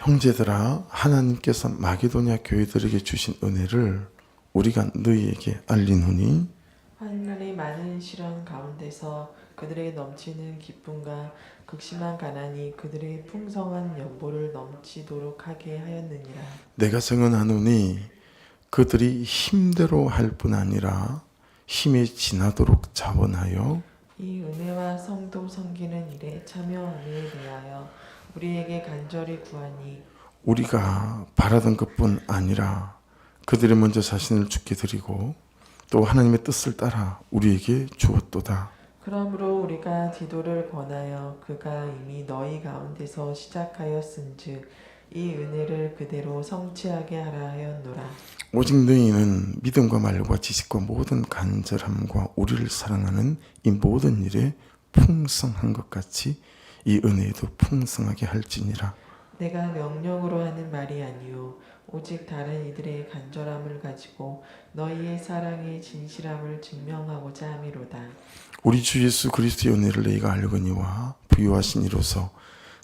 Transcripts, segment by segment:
형제들아, 하나님께서 마게도냐 교회들에게 주신 은혜를 우리가 너희에게 알리노니 하늘의 많은 시련 가운데서 그들에게 넘치는 기쁨과 극심한 가난이 그들의 풍성한 연보를 넘치도록 하게 하였느니라. 내가 증언하노니 그들이 힘대로 할 뿐 아니라 힘에 지나도록 자원하여 이 은혜와 성도 섬기는 일에 참여 은혜에 대하여 우리에게 간절히 구하니 우리가 바라던 것뿐 아니라 그들이 먼저 자신을 주께 드리고 또 하나님의 뜻을 따라 우리에게 주었도다. 그러므로 우리가 디도를 권하여 그가 이미 너희 가운데서 시작하였은즉 이 은혜를 그대로 성취하게 하라 하였노라. 오직 너희는 믿음과 말과 지식과 모든 간절함과 우리를 사랑하는 이 모든 일에 풍성한 것 같이 이 은혜에도 풍성하게 할지니라. 내가 명령으로 하는 말이 아니요 오직 다른 이들의 간절함을 가지고 너희의 사랑의 진실함을 증명하고자 함이로다. 우리 주 예수 그리스도의 은혜를 너희가 알거니와 부요하신 이로서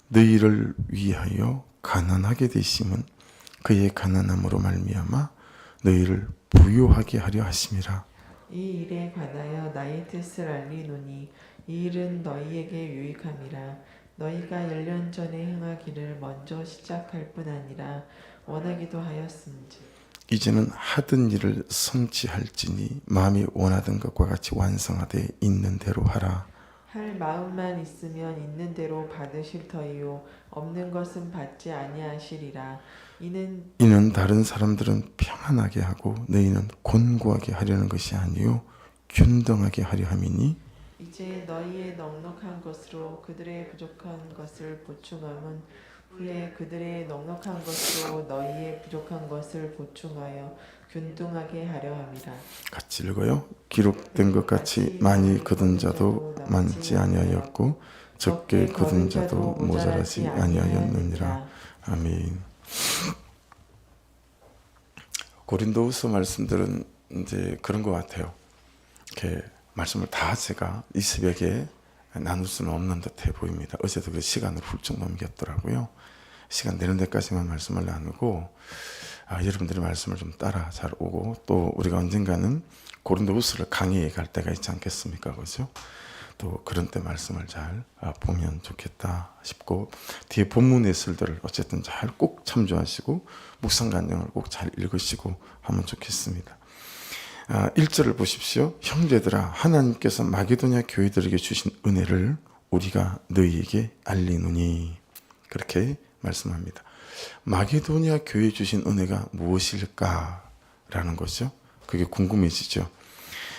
너희를 위하여 가난하게 되심은 그의 가난함으로 말미암아 너희를 부요하게 하려 하심이라. 이 일에 관하여 나의 뜻을 알리노니 이 일은 너희에게 유익함이라. 너희가 1년 전에 행하기를 먼저 시작할 뿐 아니라 원하기도 하였은즉 이제는 하던 일을 성취할지니 마음이 원하던 것과 같이 완성하되 있는 대로 하라. 할 마음만 있으면 있는 대로 받으실 터이요 없는 것은 받지 아니하시리라. 이는 다른 사람들은 평안하게 하고 너희는 곤고하게 하려는 것이 아니요 균등하게 하려 함이니 이제 너희의 넉넉한 것으로 그들의 부족한 것을 보충함은 후에 그들의 넉넉한 것으로 너희의 부족한 것을 보충하여 균등하게 하려 함이라. 같이 읽어요. 기록된 것 같이 많이 거둔 자도 많지 아니하였고 적게 거둔 자도 모자라지 아니하였느니라. 아멘. 고린도후서 말씀들은 이제 그런 것 같아요. 이렇게 말씀을 다 제가 이 새벽에 나눌 수는 없는 듯해 보입니다. 어제도 그 시간을 훌쩍 넘겼더라고요. 시간 되는 데까지만 말씀을 나누고 여러분들이 말씀을 좀 따라 잘 오고 또 우리가 언젠가는 고린도후서를 강의해 갈 때가 있지 않겠습니까? 그죠? 또 그런 때 말씀을 잘 보면 좋겠다 싶고 뒤에 본문 예술들을 어쨌든 잘 꼭 참조하시고 묵상 간증을 꼭 잘 읽으시고 하면 좋겠습니다. 1절을 보십시오. 형제들아, 하나님께서 마게도냐 교회들에게 주신 은혜를 우리가 너희에게 알리노니 그렇게 말씀합니다. 마게도냐 교회에 주신 은혜가 무엇일까라는 거죠. 그게 궁금해지죠.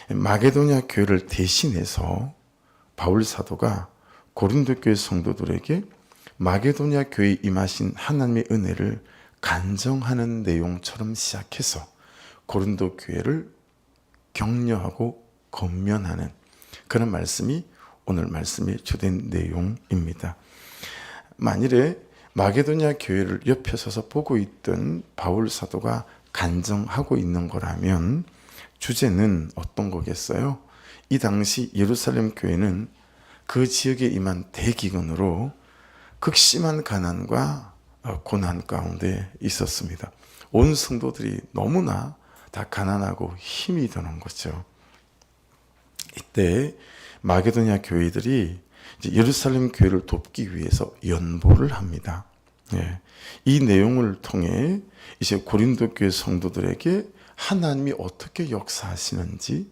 마게도냐 교회를 대신해서 바울 사도가 고린도 교회 성도들에게 마게도냐 교회에 임하신 하나님의 은혜를 간정하는 내용처럼 시작해서 고린도 교회를 격려하고 권면하는 그런 말씀이 오늘 말씀의 주된 내용입니다. 만일에 마게도냐 교회를 옆에 서서 보고 있던 바울 사도가 간정하고 있는 거라면 주제는 어떤 거겠어요? 이 당시 예루살렘 교회는 그 지역에 임한 대기근으로 극심한 가난과 고난 가운데 있었습니다. 온 성도들이 너무나 다 가난하고 힘이 드는 거죠. 이때 마게도냐 교회들이 이제 예루살렘 교회를 돕기 위해서 연보를 합니다. 이 내용을 통해 이제 고린도 교회 성도들에게 하나님이 어떻게 역사하시는지,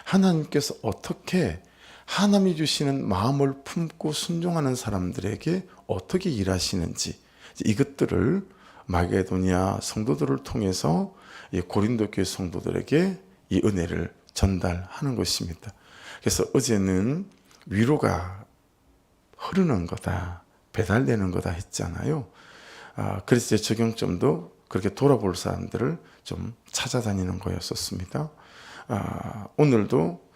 하나님께서 어떻게 하나님이 주시는 마음을 품고 순종하는 사람들에게 어떻게 일하시는지 이것들을 마게도냐 성도들을 통해서 고린도 교회 성도들에게 이 은혜를 전달하는 것입니다. 그래서 어제는 위로가 흐르는 거다, 배달되는 거다 했잖아요. 그래서 제 적용점도 그렇게 돌아볼 사람들을 좀 찾아다니는 거였었습니다. 오늘도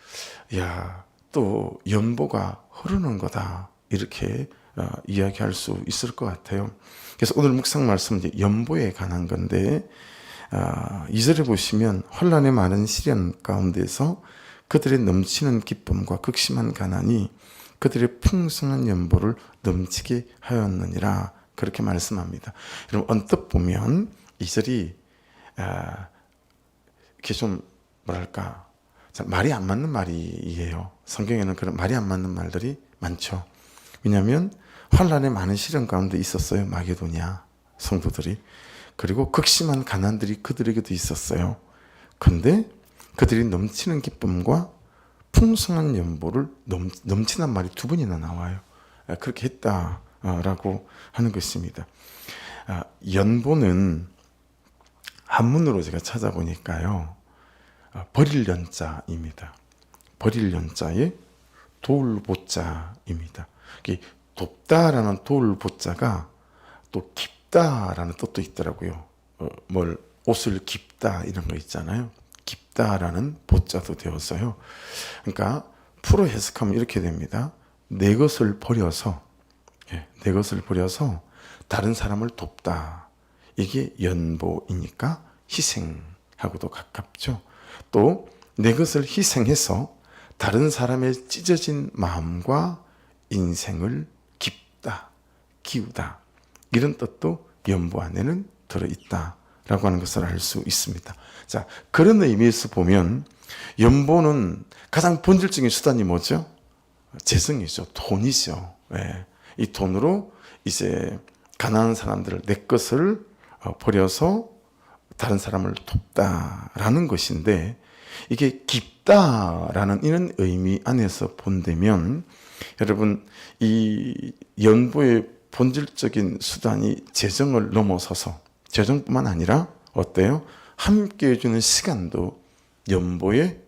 또 연보가 흐르는 거다 이렇게 이야기할 수 있을 것 같아요. 그래서 오늘 묵상 말씀은 이제 연보에 관한 건데 2절에 보시면 환난의 많은 시련 가운데서 그들의 넘치는 기쁨과 극심한 가난이 그들의 풍성한 연보를 넘치게 하였느니라 그렇게 말씀합니다. 여러분 언뜻 보면 이 절이 이렇게 좀 뭐랄까 말이 안 맞는 말이에요. 성경에는 그런 말이 안 맞는 말들이 많죠. 왜냐하면 환란의 많은 시련 가운데 있었어요. 마게도냐 성도들이. 그리고 극심한 가난들이 그들에게도 있었어요. 근데 그들이 넘치는 기쁨과 풍성한 연보를 넘치는 말이 두 번이나 나와요. 그렇게 했다라고 하는 것입니다. 연보는 한문으로 제가 찾아보니까요. 버릴 연자입니다. 버릴 연자에 돌보자입니다. 돕다라는 돌보자가 또 깊다라는 뜻도 있더라고요. 옷을 깊다 이런 거 있잖아요. 깊다라는 보자도 되어서요. 그러니까 풀어 해석하면 이렇게 됩니다. 내 것을 버려서 다른 사람을 돕다. 이게 연보이니까 희생하고도 가깝죠. 또 내 것을 희생해서 다른 사람의 찢어진 마음과 인생을 깊다, 기우다. 이런 뜻도 연보 안에는 들어있다라고 하는 것을 알 수 있습니다. 자, 그런 의미에서 보면 연보는 가장 본질적인 수단이 뭐죠? 재성이죠. 돈이죠. 예. 이 돈으로 이제 가난한 사람들을 내 것을 버려서 다른 사람을 돕다라는 것인데 이게 깊다라는 이런 의미 안에서 본다면 여러분 이 연보의 본질적인 수단이 재정을 넘어서서 재정뿐만 아니라 어때요? 함께 해주는 시간도 연보에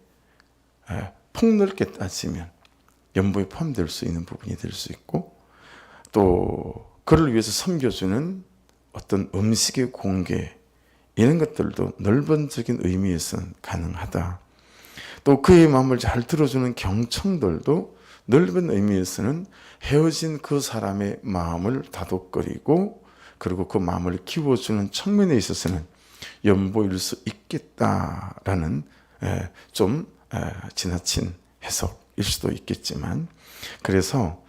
폭넓게 따지면 연보에 포함될 수 있는 부분이 될 수 있고 또 그를 위해서 섬겨주는 어떤 음식의 공개 이런 것들도 넓은적인 의미에서는 가능하다. 또 그의 마음을 잘 들어주는 경청들도 넓은 의미에서는 헤어진 그 사람의 마음을 다독거리고 그리고 그 마음을 키워주는 측면에 있어서는 연보일 수 있겠다라는 좀 지나친 해석일 수도 있겠지만 그래서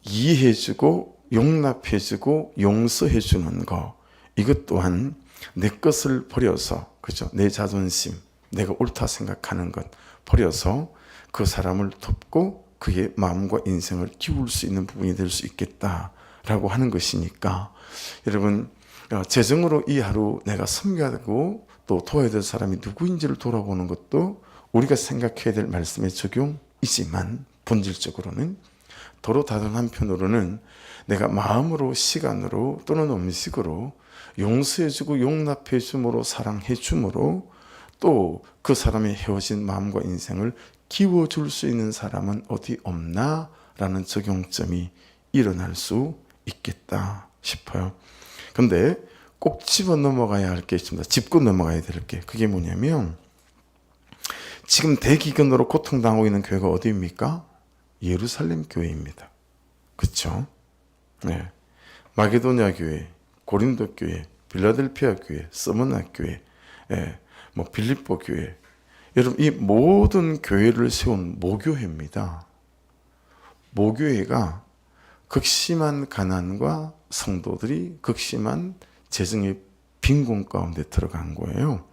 이해해주고 용납해주고 용서해주는 거 이것 또한 내 것을 버려서 그죠? 내 자존심 내가 옳다 생각하는 것 버려서 그 사람을 돕고 그의 마음과 인생을 키울 수 있는 부분이 될 수 있겠다라고 하는 것이니까 여러분 재정으로 이 하루 내가 섬겨하고 또 도와야 될 사람이 누구인지를 돌아보는 것도 우리가 생각해야 될 말씀의 적용이지만 본질적으로는 도로 다른 한편으로는 내가 마음으로 시간으로 또는 음식으로 용서해주고 용납해줌으로 사랑해줌으로 또 그 사람의 헤어진 마음과 인생을 키워줄 수 있는 사람은 어디 없나? 라는 적용점이 일어날 수 있겠다 싶어요. 근데 꼭 집어 넘어가야 할 게 있습니다. 짚고 넘어가야 될 게. 그게 뭐냐면 지금 대기근으로 고통당하고 있는 교회가 어디입니까? 예루살렘 교회입니다. 그렇죠? 네. 마게도냐 교회, 고린도 교회, 빌라델피아 교회, 스무나 교회, 빌립보 교회. 여러분 이 모든 교회를 세운 모교회입니다. 모교회가 극심한 가난과 성도들이 극심한 재정의 빈곤 가운데 들어간 거예요.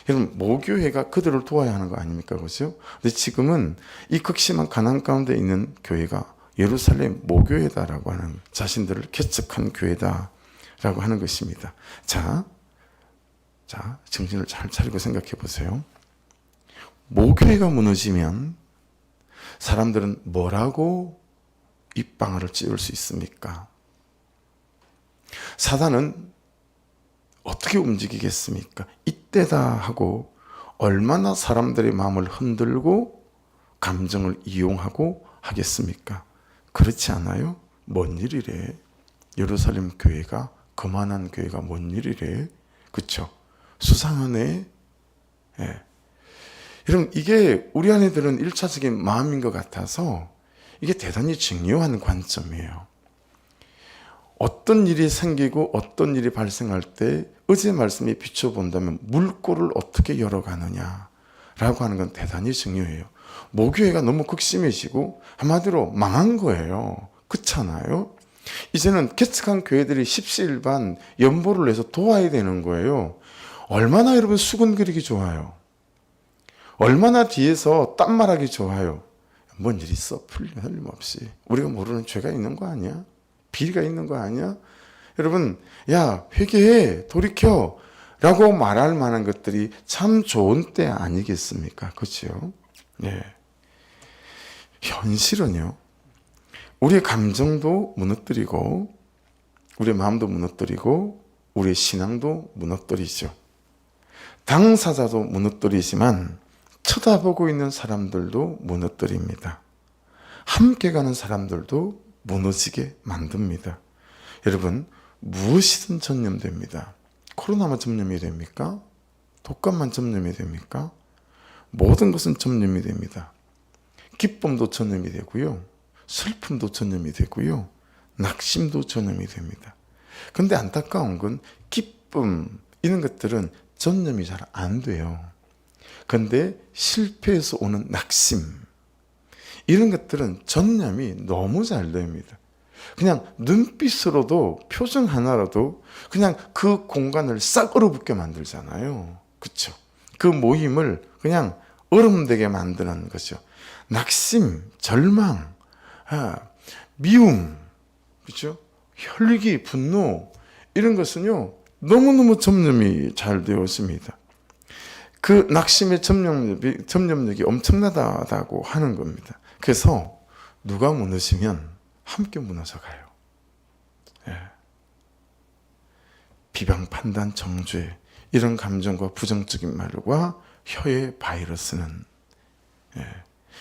여러분 모교회가 그들을 도와야 하는 거 아닙니까? 그렇죠? 근데 지금은 이 극심한 가난 가운데 있는 교회가 예루살렘 모교회다라고 하는 자신들을 개척한 교회다라고 하는 것입니다. 자, 정신을 잘 차리고 생각해 보세요. 모교회가 무너지면 사람들은 뭐라고 입방아를 찌울 수 있습니까? 사단은 어떻게 움직이겠습니까? 이때다 하고 얼마나 사람들의 마음을 흔들고 감정을 이용하고 하겠습니까? 그렇지 않아요? 뭔 일이래? 예루살렘 교회가 그만한 교회가 뭔 일이래? 그렇죠? 수상하네. 여러분 이게 우리 안에들은 1차적인 마음인 것 같아서 이게 대단히 중요한 관점이에요. 어떤 일이 생기고 어떤 일이 발생할 때 어제 말씀에 비춰본다면 물꼬를 어떻게 열어가느냐라고 하는 건 대단히 중요해요. 모교회가 너무 극심해지고 한마디로 망한 거예요. 그렇잖아요. 이제는 개척한 교회들이 십시일반 연보를 내서 도와야 되는 거예요. 얼마나 여러분 수건 그리기 좋아요. 얼마나 뒤에서 딴 말하기 좋아요. 뭔 일 있어? 틀림없이. 우리가 모르는 죄가 있는 거 아니야? 비리가 있는 거 아니야? 여러분, 야, 회개해, 돌이켜 라고 말할 만한 것들이 참 좋은 때 아니겠습니까? 그렇죠? 예. 현실은요, 우리의 감정도 무너뜨리고 우리의 마음도 무너뜨리고 우리의 신앙도 무너뜨리죠. 당사자도 무너뜨리지만 쳐다보고 있는 사람들도 무너뜨립니다. 함께 가는 사람들도 무너지게 만듭니다. 여러분, 무엇이든 전염됩니다. 코로나만 전염이 됩니까? 독감만 전염이 됩니까? 모든 것은 전염이 됩니다. 기쁨도 전염이 되고요. 슬픔도 전염이 되고요. 낙심도 전염이 됩니다. 그런데 안타까운 건 기쁨 이런 것들은 전염이 잘 안 돼요. 그런데 실패해서 오는 낙심 이런 것들은 전염이 너무 잘 됩니다. 그냥 눈빛으로도 표정 하나라도 그냥 그 공간을 싹 얼어붙게 만들잖아요. 그렇죠? 그 모임을 그냥 얼음되게 만드는 거죠. 낙심, 절망, 미움, 그렇죠? 혈기, 분노 이런 것은요 너무너무 점령이 잘 되었습니다. 그 낙심의 점령력이 엄청나다고 하는 겁니다. 그래서 누가 무너지면 함께 무너져 가요. 예. 비방, 판단, 정죄 이런 감정과 부정적인 말과 혀의 바이러스는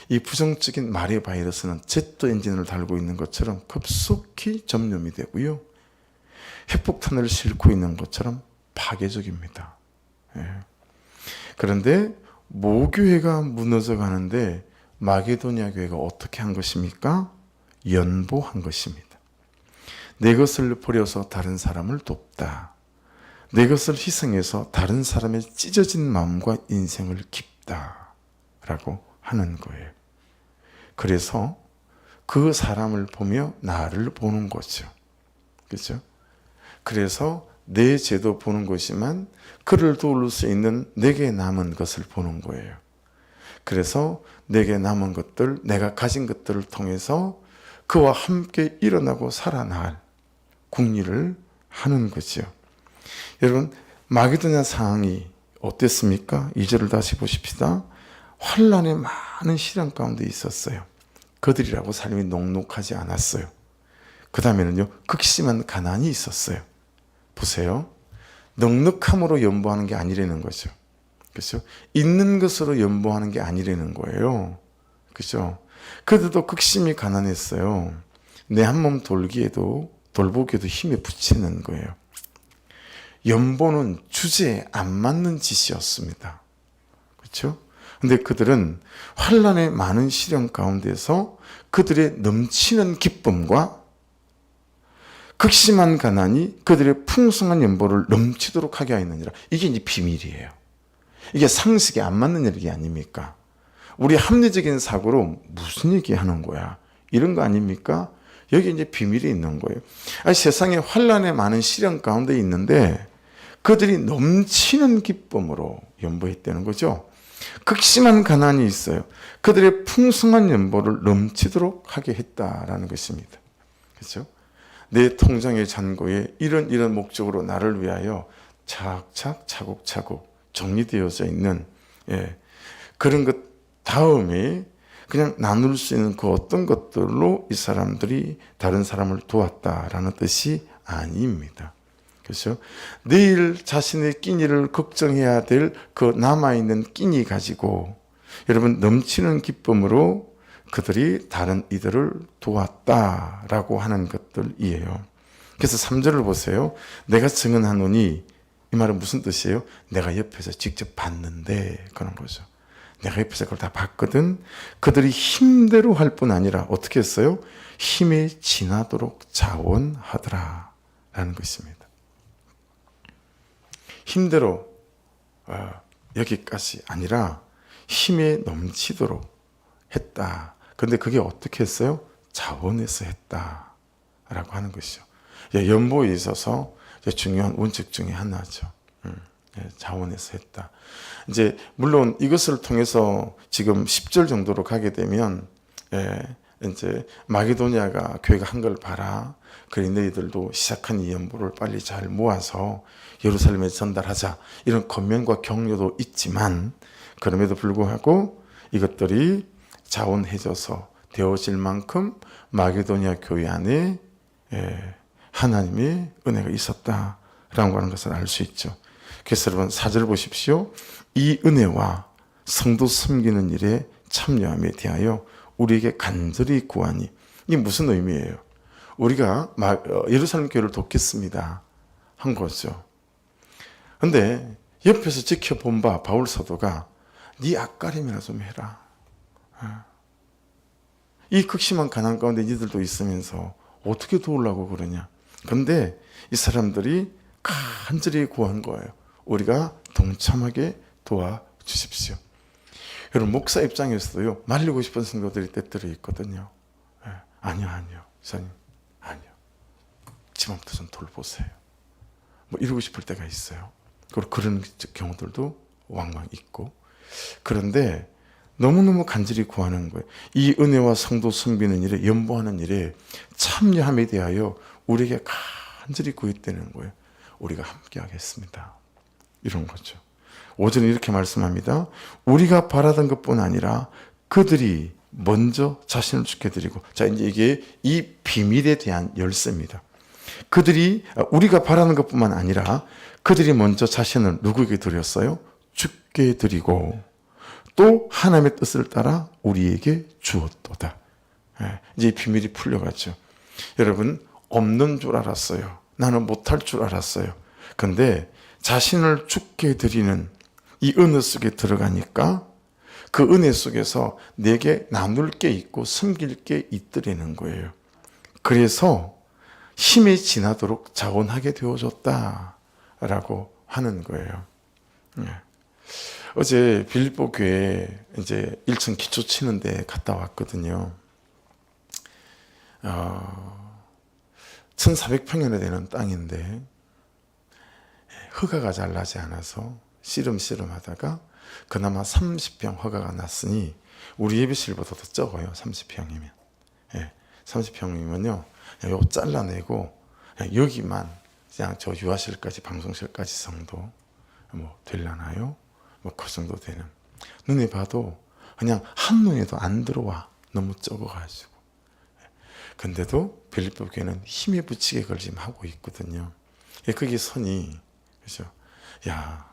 이 부정적인 말의 바이러스는 제트 엔진을 달고 있는 것처럼 급속히 점염이 되고요. 핵폭탄을 싣고 있는 것처럼 파괴적입니다. 그런데 모교회가 무너져 가는데 마게도냐 교회가 어떻게 한 것입니까? 연보한 것입니다. 내 것을 버려서 다른 사람을 돕다. 내 것을 희생해서 다른 사람의 찢어진 마음과 인생을 깊다라고 하는 거예요. 그래서 그 사람을 보며 나를 보는 거죠. 그렇죠? 그래서 내 죄도 보는 것이지만 그를 도울 수 있는 내게 남은 것을 보는 거예요. 그래서 내게 남은 것들, 내가 가진 것들을 통해서 그와 함께 일어나고 살아날 궁리를 하는 거죠. 여러분, 마게도냐 상황이 어땠습니까? 2절을 다시 보십시다. 환란의 많은 시련 가운데 있었어요. 그들이라고 삶이 녹록하지 않았어요. 그 다음에는요, 극심한 가난이 있었어요. 보세요. 넉넉함으로 연보하는 게 아니라는 거죠. 그렇죠? 있는 것으로 연보하는 게 아니라는 거예요. 그렇죠? 그들도 극심히 가난했어요. 내 한 몸 돌보기에도 힘에 부치는 거예요. 연보는 주제에 안 맞는 짓이었습니다. 그렇죠? 근데 그들은 환란의 많은 시련 가운데서 그들의 넘치는 기쁨과 극심한 가난이 그들의 풍성한 연보를 넘치도록 하게 하였느니라. 이게 이제 비밀이에요. 이게 상식에 안 맞는 얘기 아닙니까? 우리 합리적인 사고로 무슨 얘기 하는 거야? 이런 거 아닙니까? 여기 이제 비밀이 있는 거예요. 아니, 세상에 환란의 많은 시련 가운데 있는데 그들이 넘치는 기쁨으로 연보했다는 거죠. 극심한 가난이 있어요. 그들의 풍성한 연보를 넘치도록 하게 했다라는 것입니다. 그렇죠? 내 통장의 잔고에 이런 목적으로 나를 위하여 착착 차곡차곡 정리되어져 있는 그런 것 다음에 그냥 나눌 수 있는 그 어떤 것들로 이 사람들이 다른 사람을 도왔다라는 뜻이 아닙니다. 그렇죠? 내일 자신의 끼니를 걱정해야 될 그 남아있는 끼니 가지고 여러분 넘치는 기쁨으로 그들이 다른 이들을 도왔다라고 하는 것들이에요. 그래서 3절을 보세요. 내가 증언하노니 이 말은 무슨 뜻이에요? 내가 옆에서 직접 봤는데 그런 거죠. 내가 옆에서 그걸 다 봤거든. 그들이 힘대로 할 뿐 아니라 어떻게 했어요? 힘에 지나도록 자원하더라 라는 것입니다. 힘대로 여기까지 아니라 힘에 넘치도록 했다. 그런데 그게 어떻게 했어요? 자원해서 했다 라고 하는 것이죠. 연보에 있어서 중요한 원칙 중에 하나죠. 자원해서 했다. 이제 물론 이것을 통해서 지금 10절 정도로 가게 되면 이제 마게도니아가 교회가 한 걸 봐라. 그래 너희들도 시작한 이 연보를 빨리 잘 모아서 예루살렘에 전달하자. 이런 권면과 격려도 있지만 그럼에도 불구하고 이것들이 자원해져서 되어질 만큼 마게도니아 교회 안에 하나님의 은혜가 있었다라고 하는 것을 알 수 있죠. 그래서 여러분 4절 보십시오. 이 은혜와 성도 섬기는 일에 참여함에 대하여 우리에게 간절히 구하니. 이게 무슨 의미예요? 우리가 예루살렘 교회를 돕겠습니다 한 거죠. 근데 옆에서 지켜본 바 바울 사도가 네 앞가림이나 좀 해라. 이 극심한 가난 가운데 니들도 있으면서 어떻게 도우려고 그러냐. 근데 이 사람들이 간절히 구한 거예요. 우리가 동참하게 도와주십시오. 여러분 목사 입장에서도요, 말리고 싶은 성도들이 때때로 있거든요. 아니요 목사님, 아니요, 지금부터 좀 돌보세요. 뭐 이러고 싶을 때가 있어요. 그리고 그런 경우들도 왕왕 있고. 그런데 너무너무 간절히 구하는 거예요. 이 은혜와 성도 섬기는 일에, 연보하는 일에 참여함에 대하여 우리에게 간절히 구했다는 거예요. 우리가 함께 하겠습니다. 이런 거죠. 5절은 이렇게 말씀합니다. 우리가 바라던 것뿐 아니라 그들이 먼저 자신을 주게 드리고. 자, 이제 이게 이 비밀에 대한 열쇠입니다. 그들이, 우리가 바라는 것뿐만 아니라 그들이 먼저 자신을 누구에게 드렸어요? 주께 드리고 또 하나님의 뜻을 따라 우리에게 주었도다. 이제 이 비밀이 풀려갔죠. 여러분, 없는 줄 알았어요. 나는 못할 줄 알았어요. 근데 자신을 주께 드리는 이 은혜 속에 들어가니까 그 은혜 속에서 내게 나눌 게 있고 섬길 게 있더라는 거예요. 그래서 힘이 지나도록 자원하게 되어졌다라고 하는 거예요. 어제 빌립보 교회 이제 1층 기초 치는데 갔다 왔거든요. 1400평이나 되는 땅인데 허가가 잘 나지 않아서 씨름씨름 하다가 그나마 30평 허가가 났으니 우리 예배실보다 더 적어요. 30평이면. 30평이면요. 요 잘라내고 여기만 그냥 저 유아실까지 방송실까지 정도 뭐 되려나요? 뭐 그 정도 되는. 눈에 봐도 그냥 한눈에도 안 들어와. 너무 적어가지고. 근데도 빌립보 교회는 힘에 부치게 그걸 지금 하고 있거든요. 그게 선이, 그죠? 야,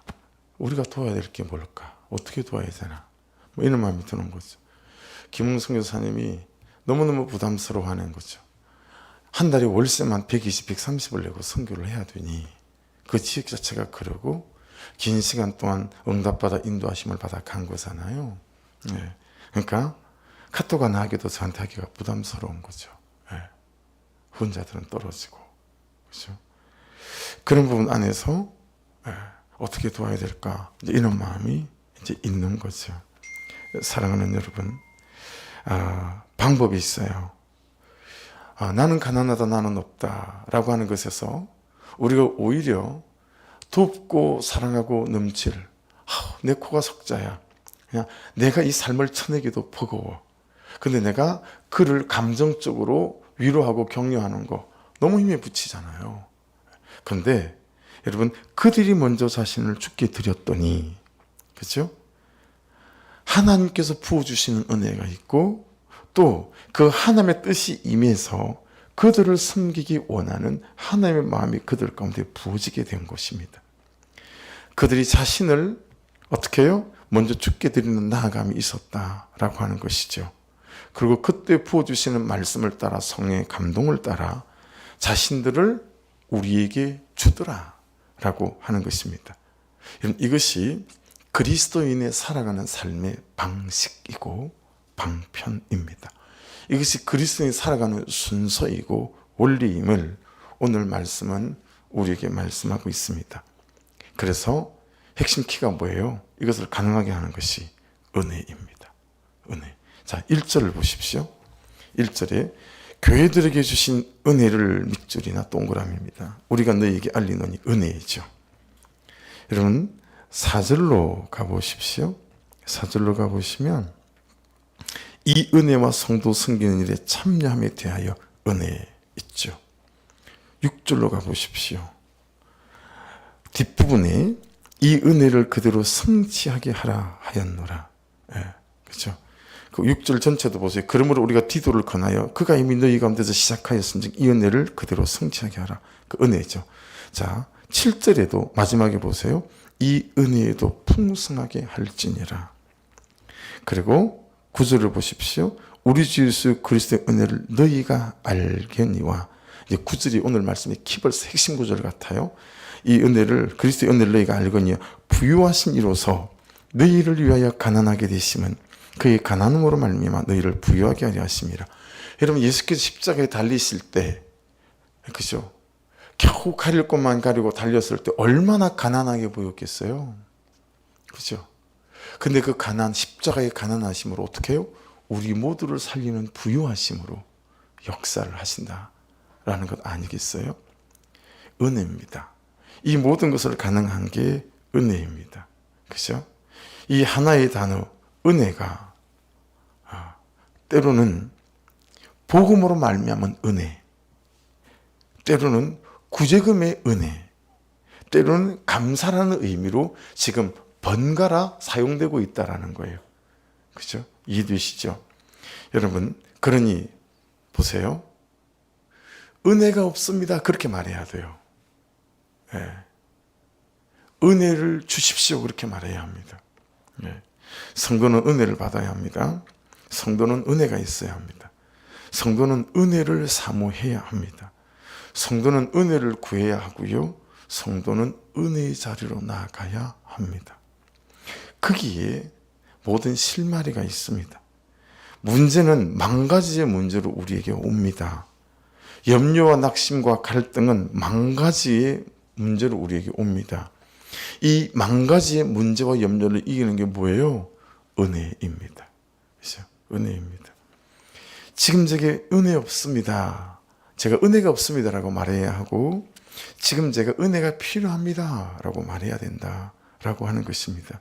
우리가 도와야 될 게 뭘까? 어떻게 도와야 되나? 뭐 이런 마음이 드는 거죠. 김웅성 교사님이 너무너무 부담스러워하는 거죠. 한 달에 월세만 120, 130을 내고 선교를 해야 되니 그 지역 자체가 그러고 긴 시간 동안 응답받아 인도하심을 받아 간 거잖아요. 그러니까 카톡 하나 하기도 저한테 하기가 부담스러운 거죠. 혼자들은 떨어지고, 그렇죠? 그런 부분 안에서 어떻게 도와야 될까? 이제 이런 마음이 이제 있는 거죠. 사랑하는 여러분, 방법이 있어요. 나는 가난하다, 나는 없다라고 하는 것에서 우리가 오히려 돕고 사랑하고 넘칠, 내 코가 석자야. 그냥 내가 이 삶을 쳐내기도 버거워. 근데 내가 그를 감정적으로 위로하고 격려하는 거 너무 힘에 부치잖아요. 그런데 여러분, 그들이 먼저 자신을 주께 드렸더니, 그렇죠? 하나님께서 부어주시는 은혜가 있고 또 그 하나님의 뜻이 임해서 그들을 섬기기 원하는 하나님의 마음이 그들 가운데 부어지게 된 것입니다. 그들이 자신을 어떻게 해요? 먼저 주께 드리는 나아감이 있었다라고 하는 것이죠. 그리고 그때 부어주시는 말씀을 따라 성령의 감동을 따라 자신들을 우리에게 주더라라고 하는 것입니다. 이것이 그리스도인의 살아가는 삶의 방식이고 방편입니다. 이것이 그리스도인이 살아가는 순서이고 원리임을 오늘 말씀은 우리에게 말씀하고 있습니다. 그래서 핵심 키가 뭐예요? 이것을 가능하게 하는 것이 은혜입니다. 은혜. 자, 1절을 보십시오. 1절에 교회들에게 주신 은혜를 밑줄이나 동그라미입니다. 우리가 너희에게 알리노니 은혜이죠. 여러분 4절로 가보십시오. 4절로 가보시면 이 은혜와 성도 섬기는 일에 참여함에 대하여 은혜 있죠. 6절로 가보십시오. 뒷부분에 이 은혜를 그대로 성취하게 하라 하였노라. 그렇죠. 그 6절 전체도 보세요. 그러므로 우리가 디도를 권하여 그가 이미 너희 가운데서 시작하였은즉 이 은혜를 그대로 성취하게 하라. 그 은혜죠. 자, 7절에도 마지막에 보세요. 이 은혜에도 풍성하게 할지니라. 그리고 9절을 보십시오. 우리 주 예수 그리스도의 은혜를 너희가 알겠니와. 이제 9절이 오늘 말씀의 키버스 핵심 구절 같아요. 이 은혜를 그리스도의 은혜를 너희가 알거니와 부유하신 이로서 너희를 위하여 가난하게 되심은 그의 가난함으로 말미암아 너희를 부유하게 하려 하심이라. 여러분 예수께서 십자가에 달리실 때 그죠? 겨우 가릴 것만 가리고 달렸을 때 얼마나 가난하게 보였겠어요? 그죠? 근데 그 십자가의 가난하심으로 어떻게 해요? 우리 모두를 살리는 부유하심으로 역사를 하신다라는 것 아니겠어요? 은혜입니다. 이 모든 것을 가능한 게 은혜입니다. 그죠? 이 하나의 단어 은혜가 때로는 복음으로 말미암은 은혜, 때로는 구제금의 은혜, 때로는 감사라는 의미로 지금 번갈아 사용되고 있다라는 거예요. 그죠? 이해되시죠? 여러분, 그러니 보세요. 은혜가 없습니다. 그렇게 말해야 돼요. 예. 은혜를 주십시오. 그렇게 말해야 합니다. 예. 성도는 은혜를 받아야 합니다. 성도는 은혜가 있어야 합니다. 성도는 은혜를 사모해야 합니다. 성도는 은혜를 구해야 하고요. 성도는 은혜의 자리로 나아가야 합니다. 거기에 모든 실마리가 있습니다. 문제는 만 가지의 문제로 우리에게 옵니다. 염려와 낙심과 갈등은 만 가지의 문제로 우리에게 옵니다. 이 만 가지의 문제와 염려를 이기는 게 뭐예요? 은혜입니다. 그렇죠? 은혜입니다. 지금 제게 은혜 없습니다. 제가 은혜가 없습니다라고 말해야 하고 지금 제가 은혜가 필요합니다라고 말해야 된다라고 하는 것입니다.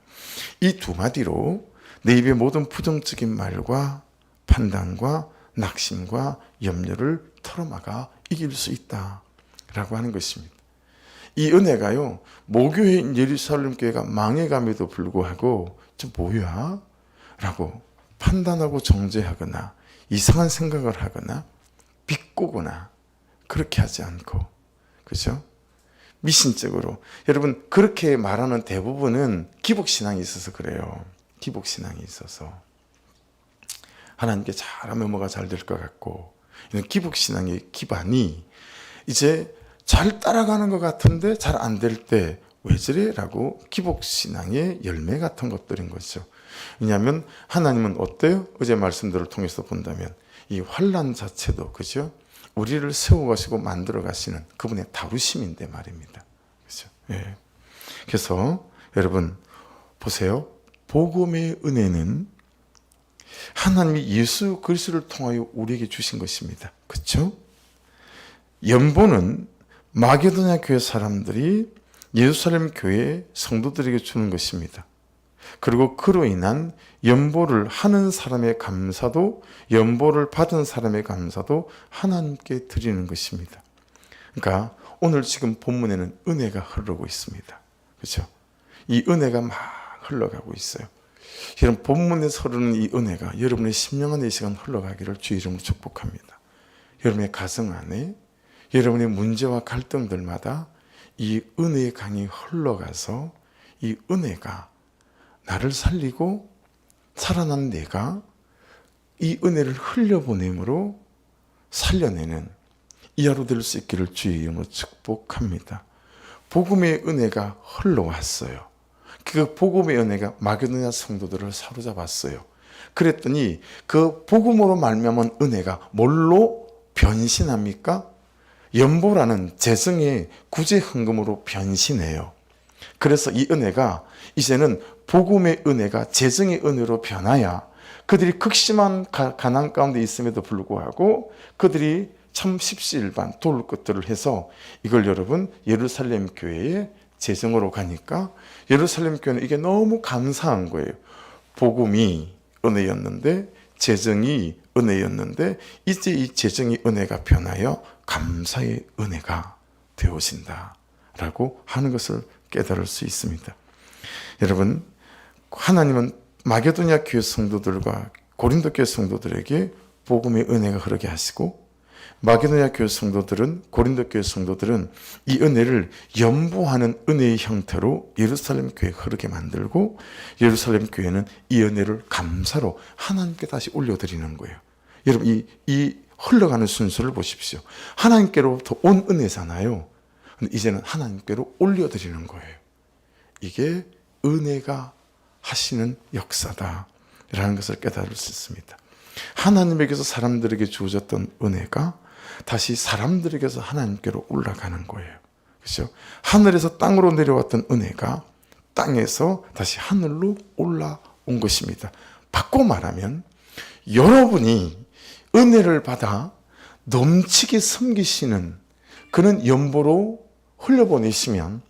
이 두 마디로 내 입의 모든 부정적인 말과 판단과 낙심과 염려를 털어막아 이길 수 있다라고 하는 것입니다. 이 은혜가요, 모교회인 예루살렘 교회가 망해감에도 불구하고 저 뭐야? 라고 판단하고 정죄하거나 이상한 생각을 하거나 비꼬거나 그렇게 하지 않고, 그죠? 미신적으로. 여러분, 그렇게 말하는 대부분은 기복신앙이 있어서 그래요. 기복신앙이 있어서. 하나님께 잘하면 뭐가 잘 될 것 같고, 이런 기복신앙의 기반이 이제 잘 따라가는 것 같은데 잘 안 될 때 왜 저래? 라고 기복신앙의 열매 같은 것들인 거죠. 왜냐하면 하나님은 어때요? 어제 말씀들을 통해서 본다면 이 환난 자체도, 그죠? 우리를 세워가시고 만들어 가시는 그분의 다루심인데 말입니다. 그죠? 예. 그래서 여러분 보세요. 복음의 은혜는 하나님이 예수 그리스도를 통하여 우리에게 주신 것입니다. 그렇죠? 연보는 마게도냐 교회 사람들이 예루살렘 교회 성도들에게 주는 것입니다. 그리고 그로 인한 연보를 하는 사람의 감사도, 연보를 받은 사람의 감사도 하나님께 드리는 것입니다. 그러니까 오늘 지금 본문에는 은혜가 흐르고 있습니다. 그렇죠? 이 은혜가 막 흘러가고 있어요. 여러분, 본문에서 흐르는 이 은혜가 여러분의 심령 안에 이 시간 흘러가기를 주의 이름으로 축복합니다. 여러분의 가정 안에, 여러분의 문제와 갈등들마다 이 은혜의 강이 흘러가서 이 은혜가 나를 살리고 살아난 내가 이 은혜를 흘려보냄으로 살려내는 이 하루 될 수 있기를 주의 이름으로 축복합니다. 복음의 은혜가 흘러왔어요. 그 복음의 은혜가 마게도냐 성도들을 사로잡았어요. 그랬더니 그 복음으로 말미암은 은혜가 뭘로 변신합니까? 연보라는 재성의 구제 헌금으로 변신해요. 그래서 이 은혜가 이제는 복음의 은혜가 재정의 은혜로 변하여 그들이 극심한 가난 가운데 있음에도 불구하고 그들이 참 십시일반 도울 것들을 해서 이걸 여러분 예루살렘 교회에 재정으로 가니까 예루살렘 교회는 이게 너무 감사한 거예요. 복음이 은혜였는데 재정이 은혜였는데 이제 이 재정이 은혜가 변하여 감사의 은혜가 되어진다 라고 하는 것을 깨달을 수 있습니다. 여러분, 하나님은 마게도냐 교회 성도들과 고린도 교회 성도들에게 복음의 은혜가 흐르게 하시고, 마게도냐 교회 성도들은, 고린도 교회 성도들은 이 은혜를 연보하는 은혜의 형태로 예루살렘 교회에 흐르게 만들고, 예루살렘 교회는 이 은혜를 감사로 하나님께 다시 올려드리는 거예요. 여러분, 이 흘러가는 순서를 보십시오. 하나님께로부터 온 은혜잖아요. 근데 이제는 하나님께로 올려드리는 거예요. 이게 은혜가 하시는 역사다라는 것을 깨달을 수 있습니다. 하나님에게서 사람들에게 주어졌던 은혜가 다시 사람들에게서 하나님께로 올라가는 거예요. 그렇죠? 하늘에서 땅으로 내려왔던 은혜가 땅에서 다시 하늘로 올라온 것입니다. 바꿔 말하면 여러분이 은혜를 받아 넘치게 섬기시는 그런 연보로 흘려보내시면,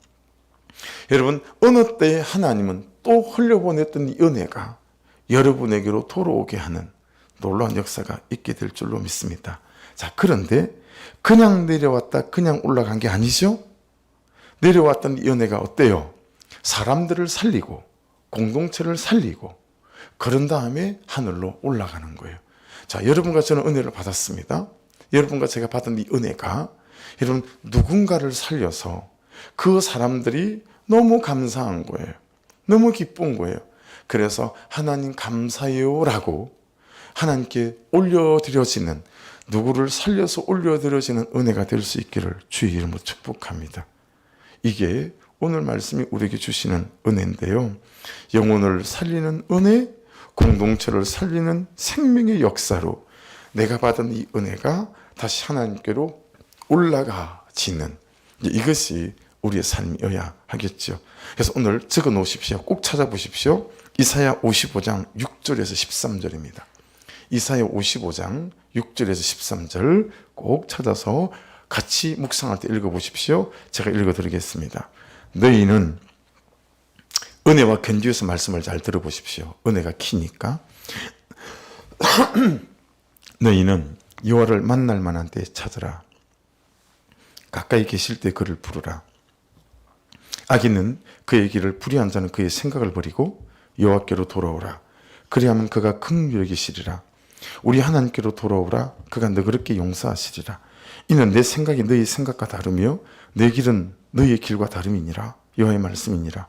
여러분, 어느 때에 하나님은 또 흘려보냈던 이 은혜가 여러분에게로 돌아오게 하는 놀라운 역사가 있게 될 줄로 믿습니다. 자, 그런데 그냥 내려왔다 그냥 올라간 게 아니죠. 내려왔던 이 은혜가 어때요? 사람들을 살리고 공동체를 살리고 그런 다음에 하늘로 올라가는 거예요. 자, 여러분과 저는 은혜를 받았습니다. 여러분과 제가 받은 이 은혜가 여러분 누군가를 살려서 그 사람들이 너무 감사한 거예요. 너무 기쁜 거예요. 그래서 하나님 감사해요 라고 하나님께 올려드려지는, 누구를 살려서 올려드려지는 은혜가 될 수 있기를 주의 이름으로 축복합니다. 이게 오늘 말씀이 우리에게 주시는 은혜인데요. 영혼을 살리는 은혜, 공동체를 살리는 생명의 역사로 내가 받은 이 은혜가 다시 하나님께로 올라가지는, 이것이 우리의 삶이어야 하겠죠. 그래서 오늘 적어 놓으십시오. 꼭 찾아보십시오. 이사야 55장 6절에서 13절입니다. 이사야 55장 6절에서 13절 꼭 찾아서 같이 묵상할 때 읽어보십시오. 제가 읽어드리겠습니다. 너희는, 은혜와 견주에서 말씀을 잘 들어보십시오. 은혜가 키니까. 너희는 여호와를 만날 만한 때에 찾으라. 가까이 계실 때 그를 부르라. 악인은 그의 길을, 불의한 자는 그의 생각을 버리고 여호와께로 돌아오라. 그리하면 그가 긍휼히 여기시리라. 우리 하나님께로 돌아오라. 그가 너그럽게 용서하시리라. 이는 내 생각이 너희 생각과 다르며 내 길은 너희의 길과 다름이니라. 여호와의 말씀이니라.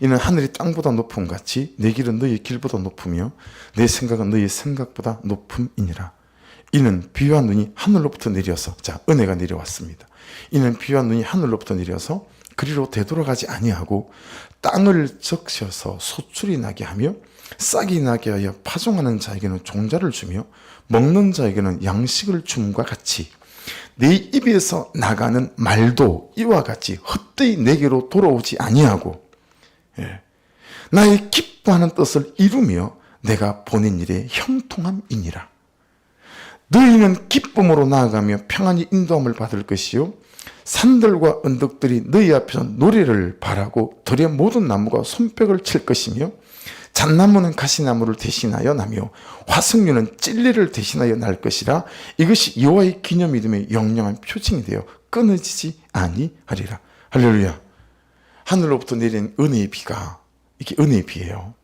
이는 하늘이 땅보다 높음 같이 내 길은 너희의 길보다 높으며 내 생각은 너희의 생각보다 높음이니라. 이는 비와 눈이 하늘로부터 내려서, 자, 은혜가 내려왔습니다. 이는 비와 눈이 하늘로부터 내려서 그리로 되돌아가지 아니하고 땅을 적셔서 소출이 나게 하며 싹이 나게 하여 파종하는 자에게는 종자를 주며 먹는 자에게는 양식을 줌과 같이 내 입에서 나가는 말도 이와 같이 헛되이 내게로 돌아오지 아니하고, 나의 기뻐하는 뜻을 이루며 내가 보낸 일에 형통함이니라. 너희는 기쁨으로 나아가며 평안히 인도함을 받을 것이요 산들과 언덕들이 너희 앞에서 노래를 바라고 들의 모든 나무가 손뼉을 칠 것이며 잣나무는 가시나무를 대신하여 나며 화석류는 찔레를 대신하여 날 것이라. 이것이 여호와의 기념이 됨의 영영한 표징이 되어 끊어지지 아니하리라. 할렐루야. 하늘로부터 내린 은혜의 비가, 이게 은혜의 비예요.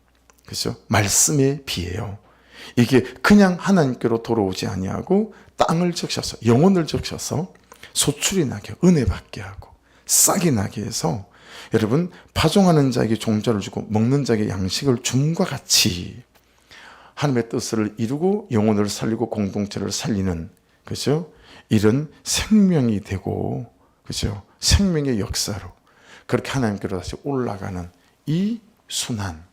그렇죠? 말씀의 비예요. 이게 그냥 하나님께로 돌아오지 아니하고 땅을 적셔서, 영혼을 적셔서 소출이 나게, 은혜 받게 하고 싹이 나게 해서, 여러분, 파종하는 자에게 종자를 주고 먹는 자에게 양식을 줌과 같이 하나님의 뜻을 이루고 영혼을 살리고 공동체를 살리는, 그죠? 이런 생명이 되고, 그죠? 생명의 역사로 그렇게 하나님께로 다시 올라가는 이 순환,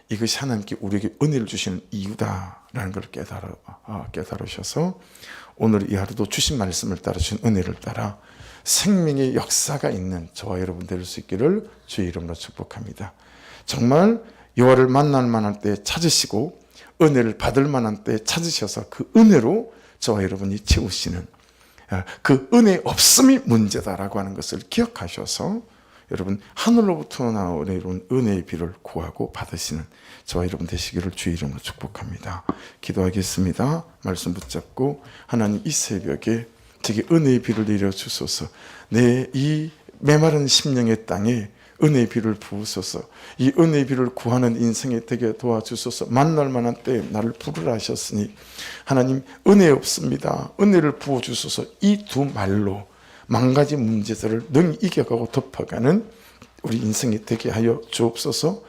이것이 하나님께 우리에게 은혜를 주시는 이유다라는 걸 깨달으셔서 오늘 이 하루도 주신 말씀을 따라, 주신 은혜를 따라 생명의 역사가 있는 저와 여러분 될 수 있기를 주의 이름으로 축복합니다. 정말 여호와를 만날 만할 때 찾으시고 은혜를 받을 만한 때 찾으셔서 그 은혜로 저와 여러분이 채우시는, 그 은혜 없음이 문제다라고 하는 것을 기억하셔서 여러분 하늘로부터 나오는 은혜의 비를 구하고 받으시는 저와 여러분 되시기를 주의 이름으로 축복합니다. 기도하겠습니다. 말씀 붙잡고 하나님 이 새벽에 제게 은혜의 비를 내려주소서. 내 이 메마른 심령의 땅에 은혜의 비를 부으소서. 이 은혜의 비를 구하는 인생이 되게 도와주소서. 만날 만한 때에 나를 부르라 하셨으니 하나님 은혜 없습니다. 은혜를 부어주소서. 이 두 말로 망가진 문제들을 능히 이겨가고 덮어가는 우리 인생이 되게 하여 주옵소서.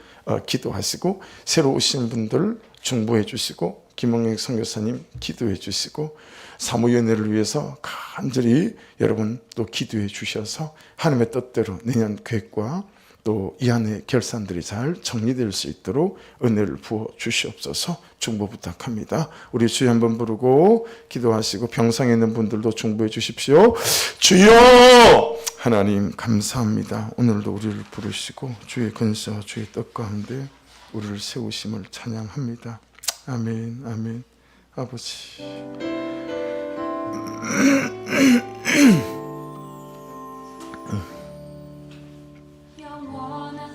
기도하시고 새로 오신 분들 중보해 주시고 김홍영 선교사님 기도해 주시고 사무연회를 위해서 간절히 여러분 또 기도해 주셔서 하나님의 뜻대로 내년 계획과 또 이 안에 결산들이 잘 정리될 수 있도록 은혜를 부어 주시옵소서. 중보 부탁합니다. 우리 주여 한번 부르고 기도하시고 병상에 있는 분들도 중보해 주십시오. 주여! 하나님 감사합니다. 오늘도 우리를 부르시고 주의 근세와 주의 뜻 가운데 우리를 세우심을 찬양합니다. 아멘, 아멘. 아버지